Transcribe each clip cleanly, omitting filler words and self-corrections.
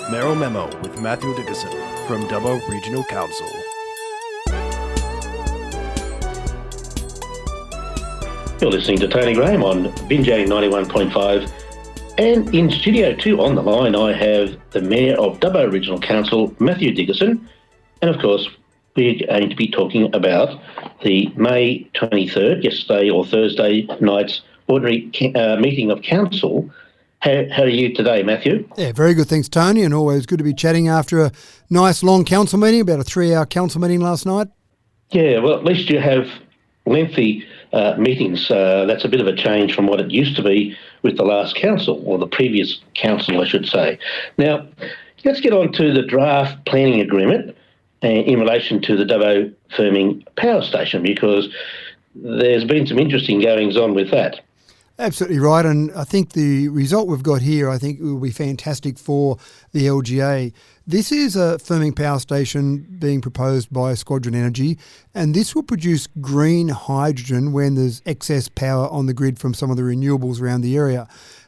Mayoral Memo with Matthew Dickerson from Dubbo Regional Council. You're listening to Tony Graham on Binjang 91.5, and in Studio 2 on the line I have the Mayor of Dubbo Regional Council, Matthew Dickerson, and of course we're going to be talking about the May 23rd, yesterday or Thursday night's ordinary meeting of Council. How are you today, Matthew? Yeah, very good, thanks, Tony, and always good to be chatting after a nice long council meeting, about a 3-hour council meeting last night. Yeah, well, at least you have lengthy meetings. That's a bit of a change from what it used to be with the last council, or the previous council, I should say. Now, let's get on to the draft planning agreement in relation to the Dubbo Firming Power Station, because there's been some interesting goings-on with that. Absolutely right, and I think the result we've got here, I think, will be fantastic for the LGA. This is a firming power station being proposed by Squadron Energy, and this will produce green hydrogen when there's excess power on the grid from some of the renewables around the area.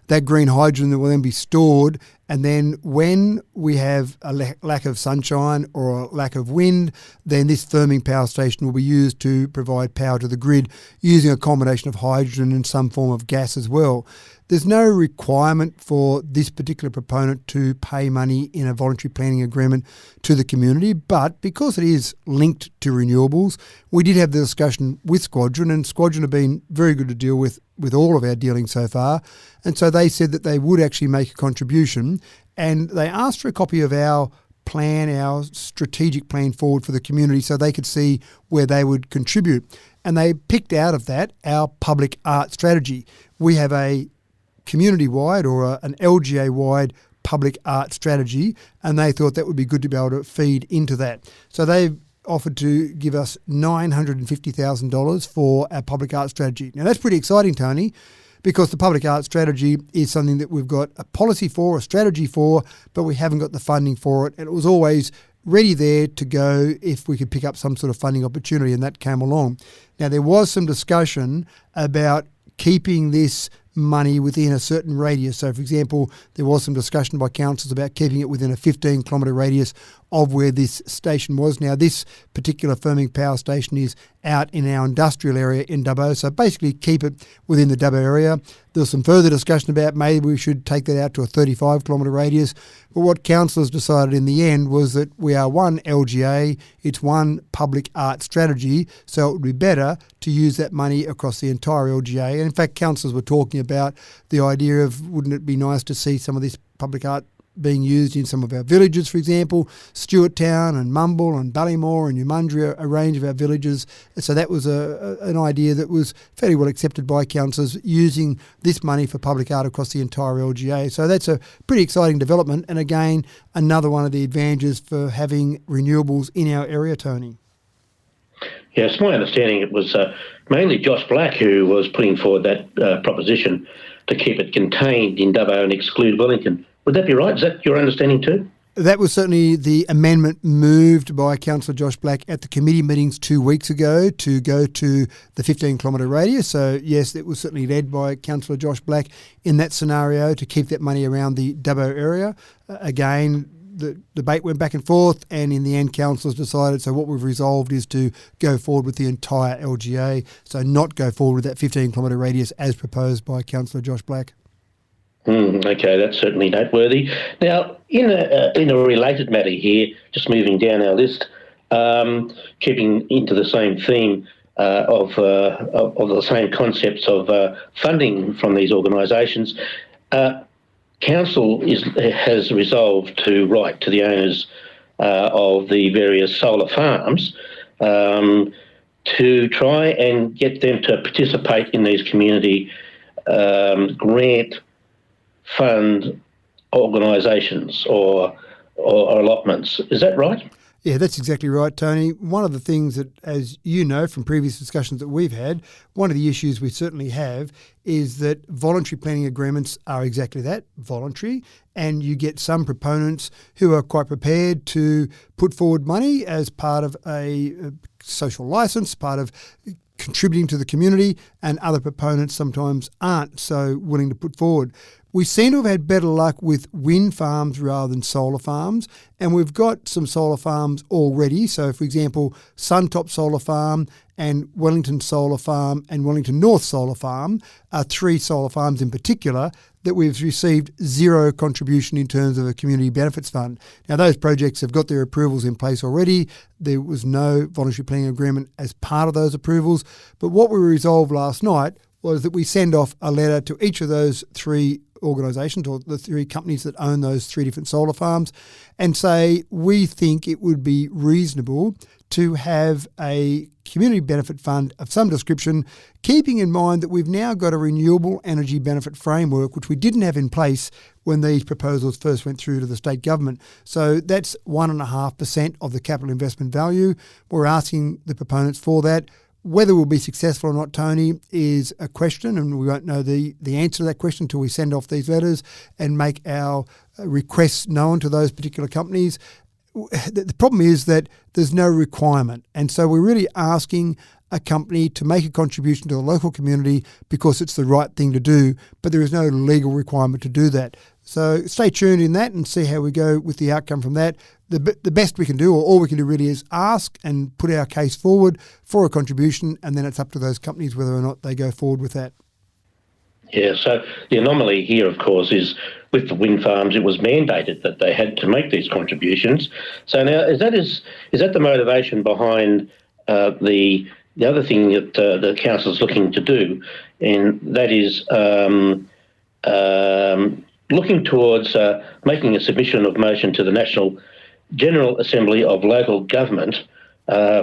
That green hydrogen will then be stored, and then when we have a lack of sunshine or a lack of wind, then this firming power station will be used to provide power to the grid using a combination of hydrogen and some form of gas as well. There's no requirement for this particular proponent to pay money in a voluntary planning agreement to the community, but because it is linked to renewables, we did have the discussion with Squadron, and Squadron have been very good to deal with all of our dealing so far. And so they said that they would actually make a contribution, and they asked for a copy of our plan, our strategic plan forward for the community, so they could see where they would contribute. And they picked out of that our public art strategy. We have a community-wide or an LGA-wide public art strategy, and they thought that would be good to be able to feed into that. So they've offered to give us $950,000 for our public art strategy. Now that's pretty exciting, Tony, because the public art strategy is something that we've got a policy for, a strategy for, but we haven't got the funding for it. And it was always ready there to go if we could pick up some sort of funding opportunity, and that came along. Now there was some discussion about keeping this money within a certain radius. So, for example, there was some discussion by councils about keeping it within a 15-kilometre radius of where this station was. Now, this particular firming power station is out in our industrial area in Dubbo, so basically keep it within the Dubbo area. There was some further discussion about maybe we should take that out to a 35-kilometre radius, but what councillors decided in the end was that we are one LGA, it's one public art strategy, so it would be better to use that money across the entire LGA. And in fact, councillors were talking about the idea of, wouldn't it be nice to see some of this public art being used in some of our villages, for example, Stewart Town and Mumble and Ballymore and Umundry, a range of our villages. So that was an idea that was fairly well accepted by councillors, using this money for public art across the entire LGA. So that's a pretty exciting development, and again, another one of the advantages for having renewables in our area, Tony. Yes, my understanding it was mainly Josh Black who was putting forward that proposition to keep it contained in Dubbo and exclude Wellington. Would that be right? Is that your understanding too? That was certainly the amendment moved by Councillor Josh Black at the committee meetings 2 weeks ago to go to the 15-kilometre radius. So, yes, it was certainly led by Councillor Josh Black in that scenario to keep that money around the Dubbo area. Again, the debate went back and forth, and in the end, councillors decided, so what we've resolved is to go forward with the entire LGA, so not go forward with that 15-kilometre radius as proposed by Councillor Josh Black. Okay, that's certainly noteworthy. Now, in a related matter here, just moving down our list, keeping into the same theme of the same concepts of funding from these organisations, Council has resolved to write to the owners of the various solar farms to try and get them to participate in these community grant fund organisations or allotments. Is that right? Yeah, that's exactly right, Tony. One of the things that, as you know from previous discussions that we've had, one of the issues we certainly have is that voluntary planning agreements are exactly that, voluntary, and you get some proponents who are quite prepared to put forward money as part of a social licence, part of contributing to the community, and other proponents sometimes aren't so willing to put forward. We seem to have had better luck with wind farms rather than solar farms, and we've got some solar farms already. So, for example, Suntop Solar Farm and Wellington Solar Farm and Wellington North Solar Farm are 3 solar farms in particular that we've received zero contribution in terms of a community benefits fund. Now, those projects have got their approvals in place already. There was no voluntary planning agreement as part of those approvals. But what we resolved last night was that we send off a letter to each of those 3 organisations, or the 3 companies that own those 3 different solar farms, and say we think it would be reasonable to have a community benefit fund of some description, keeping in mind that we've now got a renewable energy benefit framework, which we didn't have in place when these proposals first went through to the state government. So that's 1.5% of the capital investment value. We're asking the proponents for that. Whether we'll be successful or not, Tony, is a question, and we won't know the answer to that question until we send off these letters and make our requests known to those particular companies. The problem is that there's no requirement, and so we're really asking a company to make a contribution to the local community because it's the right thing to do, but there is no legal requirement to do that. So stay tuned in that and see how we go with the outcome from that. The best we can do, or all we can do really, is ask and put our case forward for a contribution, and then it's up to those companies whether or not they go forward with that. Yeah, so the anomaly here, of course, is with the wind farms, it was mandated that they had to make these contributions. So now, is that the motivation behind the other thing that the council's looking to do, and that is looking towards making a submission of motion to the National General Assembly of Local Government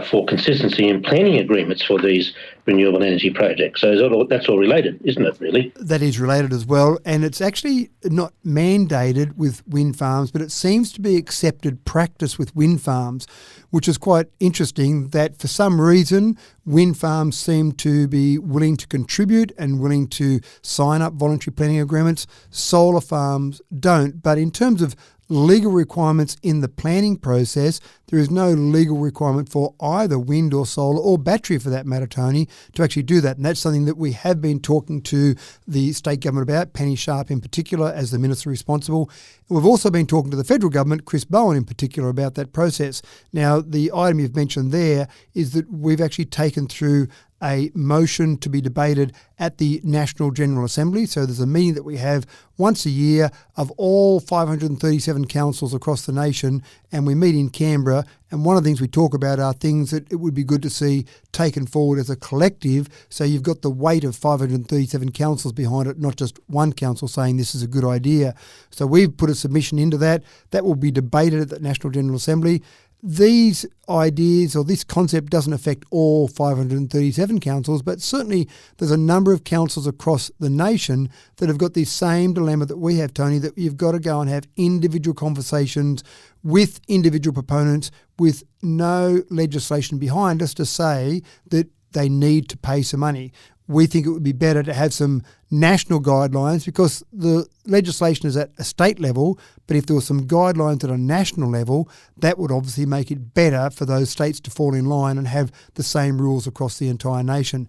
for consistency in planning agreements for these renewable energy projects. So that's all related, isn't it, really? That is related as well, and it's actually not mandated with wind farms, but it seems to be accepted practice with wind farms, which is quite interesting that for some reason wind farms seem to be willing to contribute and willing to sign up voluntary planning agreements. Solar farms don't, but in terms of legal requirements in the planning process, there is no legal requirement for either wind or solar or battery, for that matter, Tony, to actually do that. And that's something that we have been talking to the state government about, Penny Sharp in particular as the minister responsible. We've also been talking to the federal government, Chris Bowen in particular, about that process. Now, the item you've mentioned there is that we've actually taken through a motion to be debated at the National General Assembly. So there's a meeting that we have once a year of all 537 councils across the nation, and we meet in Canberra. And one of the things we talk about are things that it would be good to see taken forward as a collective. So you've got the weight of 537 councils behind it, not just one council saying this is a good idea. So we've put a submission into that. That will be debated at the National General Assembly. These ideas or this concept doesn't affect all 537 councils, but certainly there's a number of councils across the nation that have got this same dilemma that we have, Tony, that you've got to go and have individual conversations with individual proponents with no legislation behind us to say that they need to pay some money. We think it would be better to have some national guidelines because the legislation is at a state level, but if there were some guidelines at a national level, that would obviously make it better for those states to fall in line and have the same rules across the entire nation.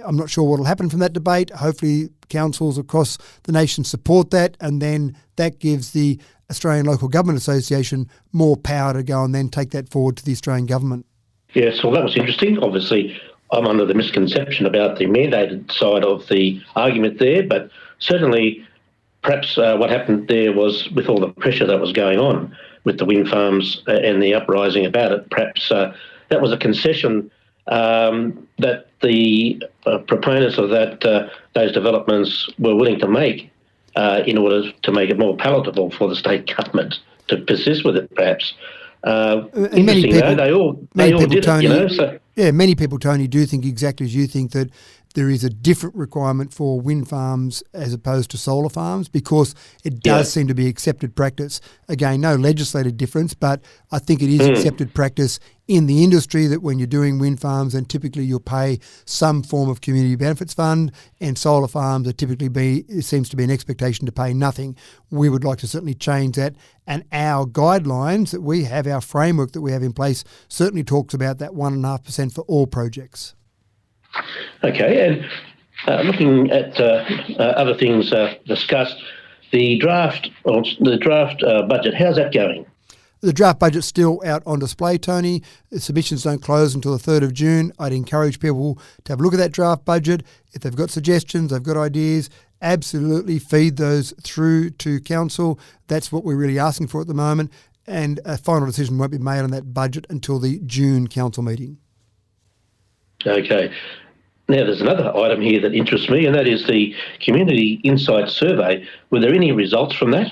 I'm not sure what will happen from that debate. Hopefully councils across the nation support that, and then that gives the Australian Local Government Association more power to go and then take that forward to the Australian government. Yes, well, that was interesting. Obviously, I'm under the misconception about the mandated side of the argument there, but certainly perhaps what happened there was with all the pressure that was going on with the wind farms and the uprising about it, perhaps that was a concession that the proponents of those developments were willing to make in order to make it more palatable for the state government to persist with it, perhaps. Many people, they all did Tony, it, you know. So. Yeah, many people, Tony, do think exactly as you think that there is a different requirement for wind farms as opposed to solar farms because it does seem to be accepted practice. Again, no legislated difference, but I think it is accepted practice in the industry that when you're doing wind farms, then typically you'll pay some form of community benefits fund, and solar farms are typically it seems to be an expectation to pay nothing. We would like to certainly change that, and our guidelines that we have, our framework that we have in place, certainly talks about that 1.5% for all projects. Okay, and looking at other things discussed, the draft budget, how's that going? The draft budget's still out on display, Tony. The submissions don't close until the 3rd of June. I'd encourage people to have a look at that draft budget. If they've got suggestions, they've got ideas, absolutely feed those through to council. That's what we're really asking for at the moment. And a final decision won't be made on that budget until the June council meeting. Okay. Now, there's another item here that interests me, and that is the Community Insight Survey. Were there any results from that?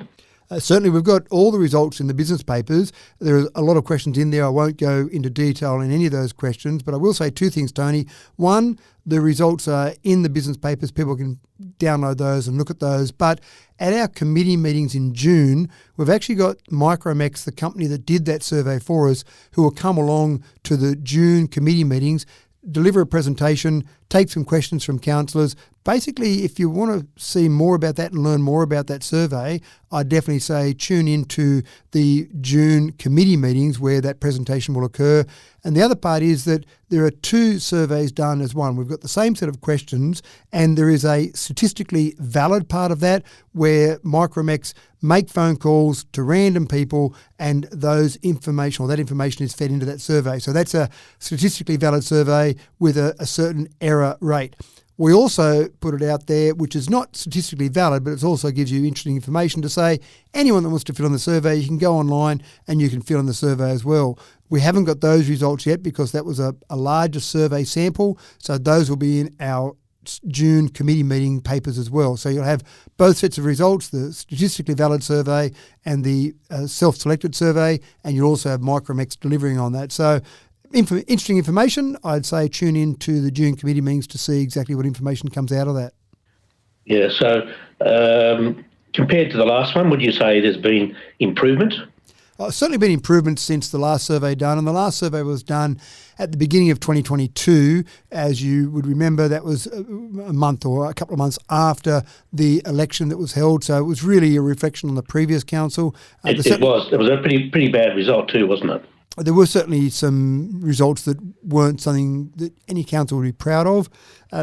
Certainly, we've got all the results in the business papers. There are a lot of questions in there. I won't go into detail in any of those questions, but I will say two things, Tony. One, the results are in the business papers. People can download those and look at those. But at our committee meetings in June, we've actually got Micromex, the company that did that survey for us, who will come along to the June committee meetings, deliver a presentation, take some questions from councillors. Basically, if you want to see more about that and learn more about that survey, I'd definitely say tune into the June committee meetings where that presentation will occur. And the other part is that there are two surveys done as one. We've got the same set of questions, and there is a statistically valid part of that where Micromex make phone calls to random people, and that information is fed into that survey. So that's a statistically valid survey with a certain error rate. We also put it out there, which is not statistically valid, but it also gives you interesting information to say anyone that wants to fill in the survey, you can go online and you can fill in the survey as well. We haven't got those results yet because that was a larger survey sample, so those will be in our June committee meeting papers as well. So you'll have both sets of results, the statistically valid survey and the self-selected survey, and you'll also have Micromex delivering on that. So interesting information. I'd say tune in to the June committee meetings to see exactly what information comes out of that. Yeah, so compared to the last one, would you say there's been improvement? Certainly been improvements since the last survey done, and the last survey was done at the beginning of 2022. As you would remember, that was a month or a couple of months after the election that was held, so it was really a reflection on the previous council. It was a pretty bad result too, wasn't it? There were certainly some results that weren't something that any council would be proud of.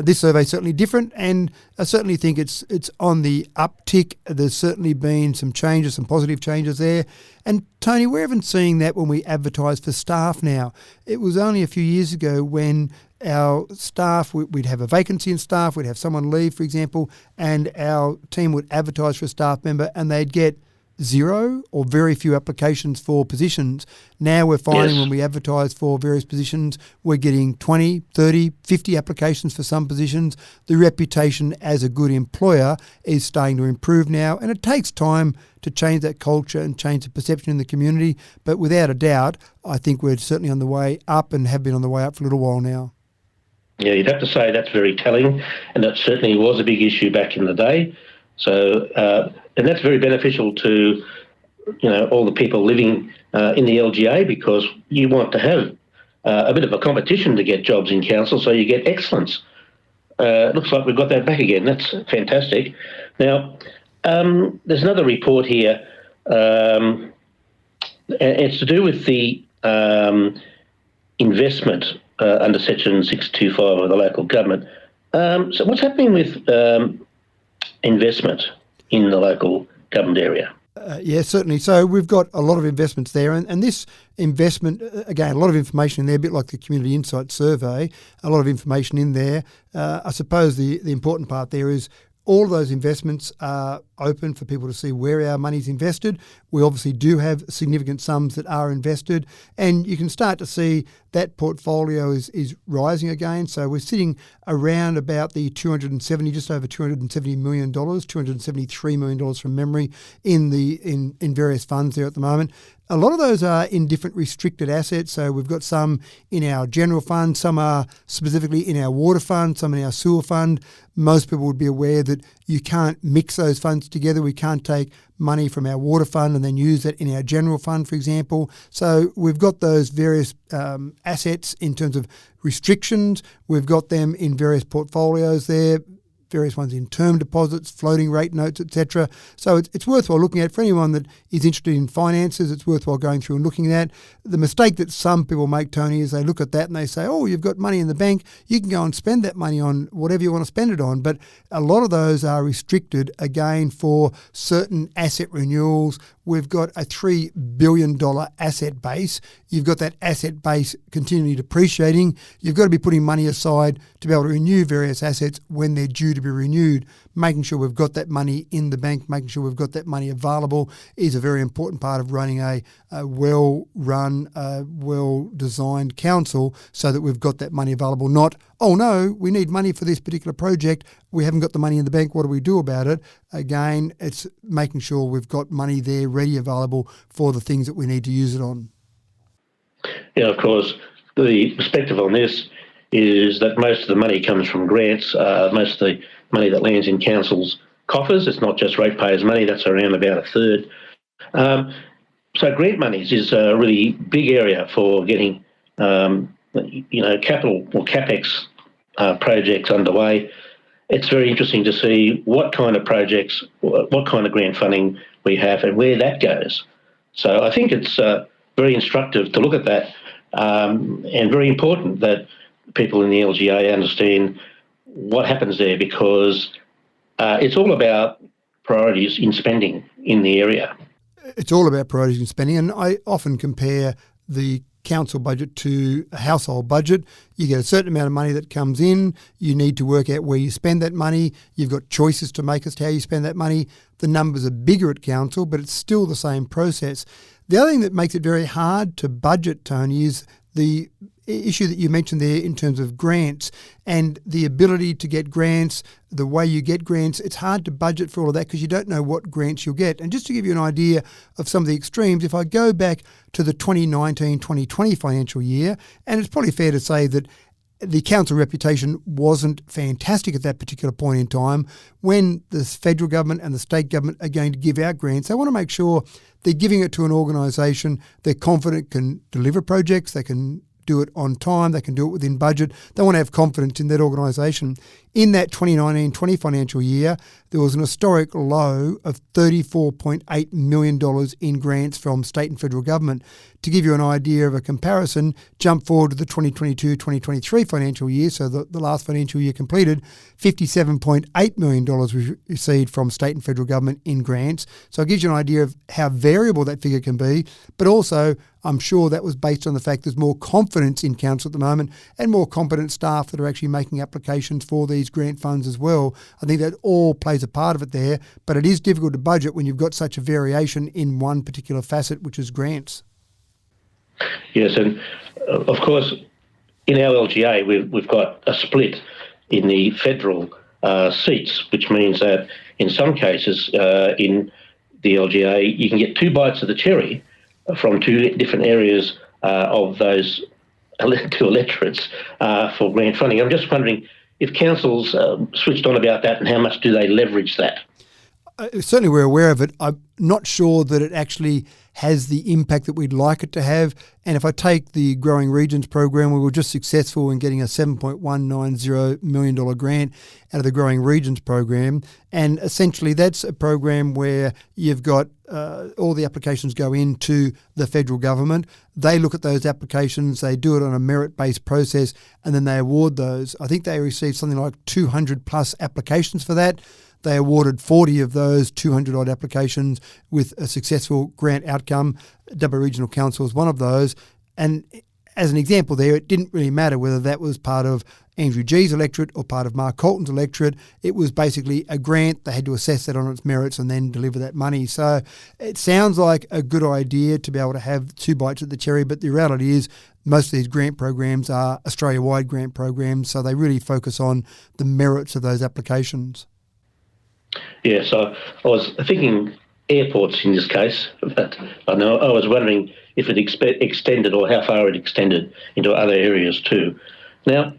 This survey is certainly different, and I certainly think it's on the uptick. There's certainly been some changes, some positive changes there. And Tony, we're even seeing that when we advertise for staff now. It was only a few years ago when our staff, we'd have a vacancy in staff, we'd have someone leave, for example, and our team would advertise for a staff member and they'd get zero or very few applications for positions. Now we're finding when we advertise for various positions, we're getting 20, 30, 50 applications for some positions. The reputation as a good employer is starting to improve now, and it takes time to change that culture and change the perception in the community. But without a doubt, I think we're certainly on the way up and have been on the way up for a little while now. Yeah, you'd have to say that's very telling, and that certainly was a big issue back in the day. So, and that's very beneficial to, all the people living in the LGA, because you want to have a bit of a competition to get jobs in council, so you get excellence. It looks like we've got that back again. That's fantastic. Now, there's another report here. It's to do with the investment under Section 625 of the local government. So what's happening with investment in the local government area? Yeah, certainly. So we've got a lot of investments there, and this investment, again, a lot of information in there, a bit like the Community Insight Survey, a lot of information in there. I suppose the important part there is all of those investments are open for people to see where our money's invested. We obviously do have significant sums that are invested, and you can start to see that portfolio is rising again. So we're sitting around about the just over $270 million, $273 million from memory in various funds there at the moment. A lot of those are in different restricted assets. So we've got some in our general fund, some are specifically in our water fund, some in our sewer fund. Most people would be aware that you can't mix those funds together. We can't take money from our water fund and then use that in our general fund, for example. So we've got those various assets in terms of restrictions. We've got them in various portfolios there. various ones in term deposits, floating rate notes, etc. So it's worthwhile looking at. For anyone that is interested in finances, it's worthwhile going through and looking at. The mistake that some people make, Tony, is they look at that and they say, oh, you've got money in the bank, you can go and spend that money on whatever you want to spend it on. But a lot of those are restricted, again, for certain asset renewals. We've got a $3 billion asset base. You've got that asset base continually depreciating. You've got to be putting money aside to be able to renew various assets when they're due to be renewed. Making sure we've got that money in the bank, making sure we've got that money available is a very important part of running a well-run, well-designed council, so that we've got that money available. Not, oh no, we need money for this particular project, we haven't got the money in the bank, what do we do about it? Again, it's making sure we've got money there ready, available for the things that we need to use it on. Yeah, of course, the perspective on this is that most of the money comes from grants, most of the money that lands in councils' coffers. It's not just ratepayers' money, that's around about a third. So grant monies is a really big area for getting, capital or CapEx projects underway. It's very interesting to see what kind of projects, what kind of grant funding we have and where that goes. So I think it's very instructive to look at that, and very important that people in the LGA understand what happens there, because it's all about priorities in spending in the area. It's all about priorities in spending, and I often compare the council budget to a household budget. You get a certain amount of money that comes in, you need to work out where you spend that money, you've got choices to make as to how you spend that money. The numbers are bigger at council, but it's still the same process. The other thing that makes it very hard to budget, Tony, is the issue that you mentioned there in terms of grants and the ability to get grants, the way you get grants. It's hard to budget for all of that because you don't know what grants you'll get. And just to give you an idea of some of the extremes, if I go back to the 2019-2020 financial year, and it's probably fair to say that the council reputation wasn't fantastic at that particular point in time. When the federal government and the state government are going to give out grants, they want to make sure they're giving it to an organisation they're confident can deliver projects, they can do it on time, they can do it within budget. They want to have confidence in that organisation. In that 2019-20 financial year, there was an historic low of $34.8 million in grants from state and federal government. To give you an idea of a comparison, jump forward to the 2022-2023 financial year, so the last financial year completed, $57.8 million was received from state and federal government in grants. So it gives you an idea of how variable that figure can be, but also I'm sure that was based on the fact there's more confidence in council at the moment and more competent staff that are actually making applications for these grant funds as well. I think that all plays a part of it there, but it is difficult to budget when you've got such a variation in one particular facet, which is grants. Yes, and of course, in our LGA, we've got a split in the federal seats, which means that in some cases in the LGA, you can get two bites of the cherry from two different areas of those two electorates for grant funding. I'm just wondering if councils switched on about that and how much do they leverage that? Certainly we're aware of it. I'm not sure that it actually has the impact that we'd like it to have. And if I take the Growing Regions program, we were just successful in getting a $7.190 million grant out of the Growing Regions program. And essentially that's a program where you've got all the applications go into the federal government. They look at those applications, they do it on a merit-based process, and then they award those. I think they received something like 200 plus applications for that. They awarded 40 of those 200-odd applications with a successful grant outcome. Dubbo Regional Council was one of those. And as an example there, it didn't really matter whether that was part of Andrew G's electorate or part of Mark Colton's electorate. It was basically a grant. They had to assess that on its merits and then deliver that money. So it sounds like a good idea to be able to have two bites at the cherry, but the reality is most of these grant programs are Australia-wide grant programs, so they really focus on the merits of those applications. Yeah, so I was thinking airports in this case, but I was wondering if it extended or how far it extended into other areas too. Now,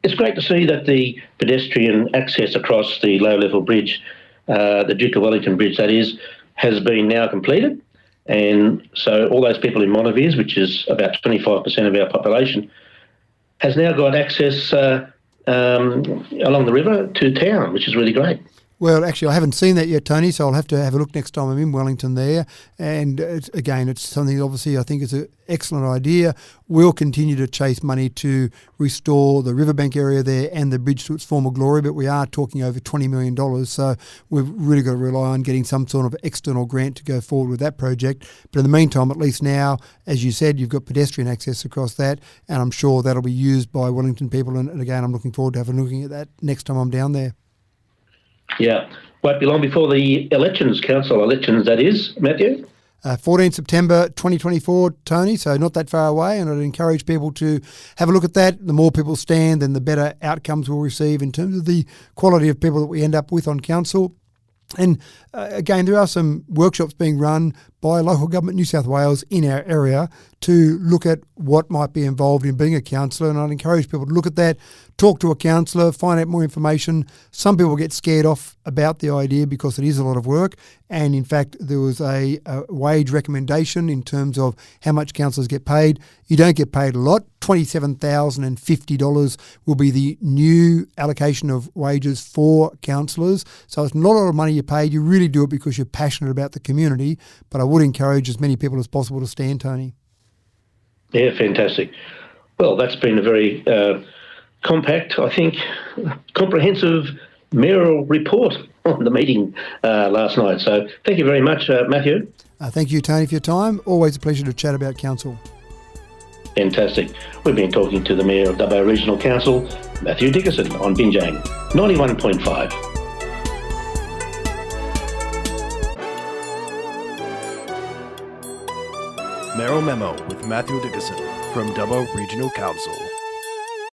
it's great to see that the pedestrian access across the low-level bridge, the Duke of Wellington Bridge that is, has been now completed. And so all those people in Monteviers, which is about 25% of our population, has now got access along the river to town, which is really great. Well, actually, I haven't seen that yet, Tony, so I'll have to have a look next time I'm in Wellington there. And it's something obviously I think is an excellent idea. We'll continue to chase money to restore the riverbank area there and the bridge to its former glory, but we are talking over $20 million. So we've really got to rely on getting some sort of external grant to go forward with that project. But in the meantime, at least now, as you said, you've got pedestrian access across that, and I'm sure that'll be used by Wellington people. And again, I'm looking forward to looking at that next time I'm down there. Yeah, won't be long before the elections, council elections, that is, Matthew. 14 September 2024, Tony, so not that far away, and I'd encourage people to have a look at that. The more people stand, then the better outcomes we'll receive in terms of the quality of people that we end up with on council. And again, there are some workshops being run by local government New South Wales in our area to look at what might be involved in being a councillor, and I'd encourage people to look at that, talk to a councillor, find out more information. Some people get scared off about the idea because it is a lot of work, and in fact there was a wage recommendation in terms of how much councillors get paid. You don't get paid a lot. $27,050 will be the new allocation of wages for councillors. So it's not a lot of money you pay. You really do it because you're passionate about the community, but I would encourage as many people as possible to stand, Tony. Yeah, fantastic. Well, that's been a very compact, I think, comprehensive mayoral report on the meeting last night. So thank you very much, Matthew. Thank you, Tony, for your time. Always a pleasure to chat about council. Fantastic. We've been talking to the Mayor of Dubbo Regional Council, Matthew Dickerson, on Binjang 91.5. Mayoral Memo with Matthew Dickerson from Dubbo Regional Council.